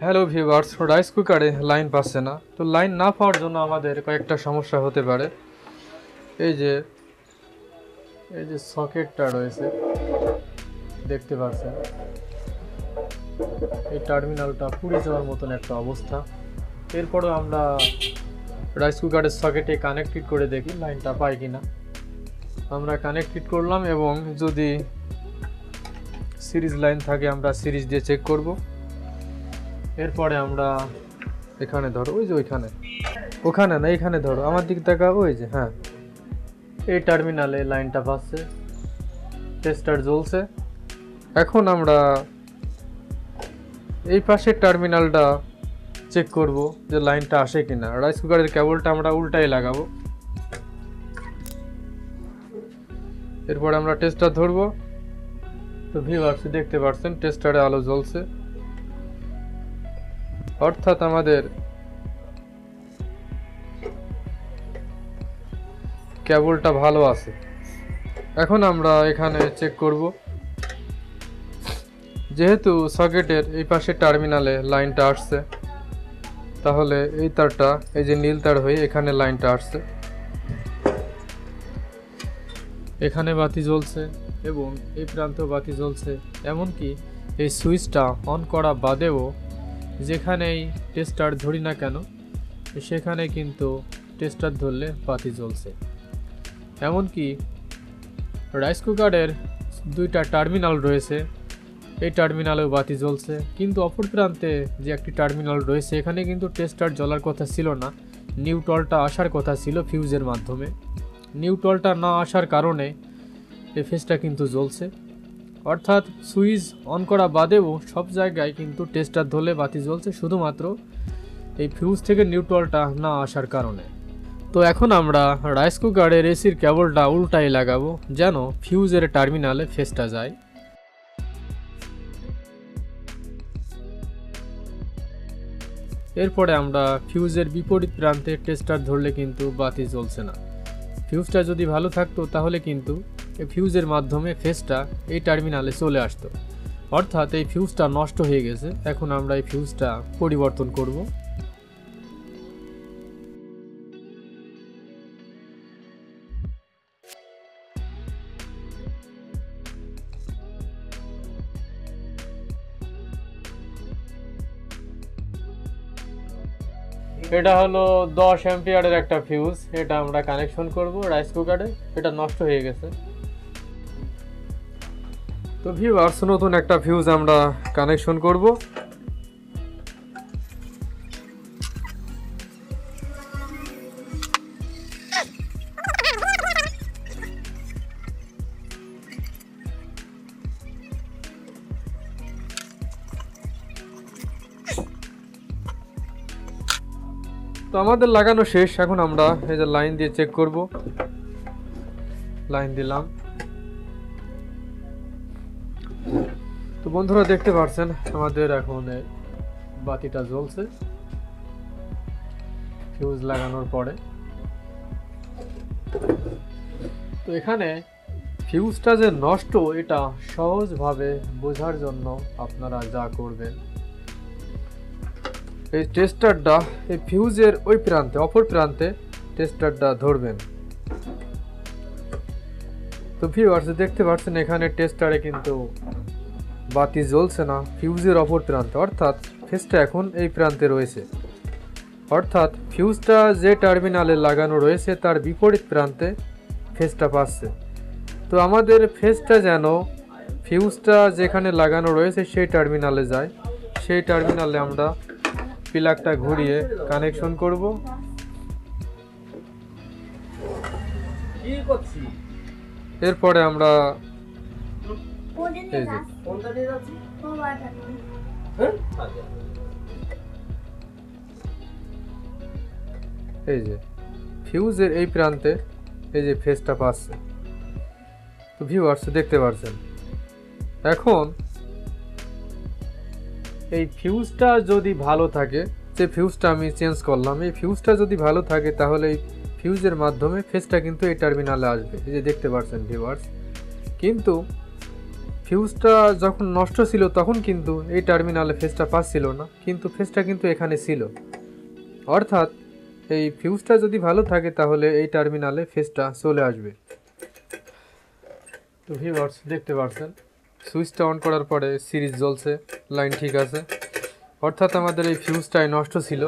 Hello viewers, rice কুকারে line পাচ্ছে না। তো লাইন না পাওয়ার জন্য আমাদের কয়েকটা সমস্যা হতে পারে। এই যে এই যে সকেটটা রয়েছে দেখতে পাচ্ছেন, এই টার্মিনালটা পুড়ে যাওয়ার মতন একটা অবস্থা। এরপরও আমরা রাইস কুকারের সকেটে কানেক্টেড করে দেখি লাইনটা পাই কিনা। আমরা কানেক্টেড করলাম এবং যদি সিরিজ লাইন থাকে আমরা সিরিজ দিয়ে চেক করব। এরপরে আমরা এখানে ধরো, ওই যে ওইখানে, ওখানে না এখানে ধরো, আমার দিক তাকা, ওই যে, হ্যাঁ, এই টার্মিনালে লাইনটা পাচ্ছে, টেস্টার জ্বলছে। এখন আমরা এই পাশের টার্মিনালটা চেক করব যে লাইনটা আসে কিনা। রাইস কুকারের কেবলটা আমরা উল্টাই লাগাবো। এরপর আমরা টেস্টার ধরবো। তো ভিউয়ার্স দেখতে পাচ্ছেন টেস্টারে আলো জ্বলছে, অর্থাৎ আমাদের কেবলটা ভালো আছে। এখন আমরা এখানে চেক করব, যেহেতু সকেটের এই পাশে টার্মিনালে লাইনটা আসছে, তাহলে এই তারটা, এই যে নীল তার হয়ে এখানে লাইনটা আসছে, এখানে বাতি জ্বলছে এবং এই প্রান্তেও বাতি জ্বলছে। এমনকি এই সুইচটা অন করা বাদেও যেখানেই টেস্টার ধরি না কেন সেখানে কিন্তু টেস্টার ধরলে বাতি জ্বলছে। এমনকি রাইস কুকারের দুইটা টার্মিনাল রয়েছে, এই টার্মিনালেও বাতি জ্বলছে, কিন্তু অপর প্রান্তে যে একটি টার্মিনাল রয়েছে এখানে কিন্তু টেস্টার জ্বলার কথা ছিল না, নিউট্রালটা আসার কথা ছিল ফিউজের মাধ্যমে। নিউট্রালটা না আসার কারণে এই ফেজটা কিন্তু জ্বলছে, অর্থাৎ সুইচ অন করা বাদেও সব জায়গায় কিন্তু টেস্টার ধরলে বাতি জ্বলছে, শুধুমাত্র এই ফিউজ থেকে নিউট্রালটা না আসার কারণে। তো এখন আমরা রাইস কুকারের এসির কেবলটা উল্টাই লাগাবো যেন ফিউজের টার্মিনালে ফেজটা যায়। এরপরে আমরা ফিউজের বিপরীত প্রান্তে টেস্টার ধরলে কিন্তু বাতি জ্বলছে না। ফিউজটা যদি ভালো থাকতো তাহলে কিন্তু এই ফিউজের মাধ্যমে ফেজটা এই টার্মিনালে চলে আসতো, অর্থাৎ এই ফিউজটা নষ্ট হয়ে গেছে। এখন আমরা এই ফিউজটা পরিবর্তন করব। এটা হলো 10 অ্যাম্পিয়ারের একটা ফিউজ, এটা আমরা কানেকশন করব রাইস কুকারে। এটা নষ্ট হয়ে গেছে। তো ভিউয়ার্স নতুন একটা ফিউজ আমরা কানেকশন করব। তো আমাদের লাগানো শেষ। এখন আমরা এই যে লাইন দিয়ে চেক করব। লাইন দিলাম। তো বন্ধুরা দেখতে পাচ্ছেন আমাদের এখন বাতিটা জ্বলছে ফিউজ লাগানোর পরে। তো এখানে ফিউজটা যে নষ্ট এটা সহজভাবে বোঝার জন্য আপনারা যা করবেন, এই টেস্টারটা এই ফিউজের ওই প্রান্তে, অপর প্রান্তে টেস্টারটা ধরবেন। তো ভিউয়ার্স দেখতে পাচ্ছেন এখানে টেস্টারে কিন্তু বাতি জ্বলছে না ফিউজের অপর প্রান্তে, অর্থাৎ ফেজটা এখন এই প্রান্তে রয়েছে, অর্থাৎ ফিউজটা যে টার্মিনালে লাগানো রয়েছে তার বিপরীত প্রান্তে ফেজটা পাচ্ছে। তো আমাদের ফেজটা যেন ফিউজটা যেখানে লাগানো রয়েছে সেই টার্মিনালে যায়। সেই টার্মিনালে আমরা প্লাগটা ঘুরিয়ে কানেকশন করব। এরপরে আমরা এই যে ফিউজের এই প্রান্তে এই যে ফেজটা পাচ্ছে। তো ভিউয়ার্স দেখতে পাচ্ছেন এখন এই ফিউজটা যদি ভালো থাকে, যে ফিউজটা আমি চেঞ্জ করলাম, এই ফিউজটা যদি ভালো থাকে তাহলে এই ফিউজের মাধ্যমে ফেজটা কিন্তু এই টার্মিনালে আসবে। এই যে দেখতে পাচ্ছেন ভিউয়ার্স, কিন্তু ফিউজটা যখন নষ্ট ছিল তখন কিন্তু এই টার্মিনালে ফেজটা পাচ্ছিল না, কিন্তু ফেজটা কিন্তু এখানে ছিল। অর্থাৎ এই ফিউজটা যদি ভালো থাকে তাহলে এই টার্মিনালে ফেজটা চলে আসবে। তো ভিউয়ার্স দেখতে পাচ্ছেন সুইচটা অন করার পরে সিরিজ জ্বলছে, লাইন ঠিক আছে, অর্থাৎ আমাদের এই ফিউজটাই নষ্ট ছিল।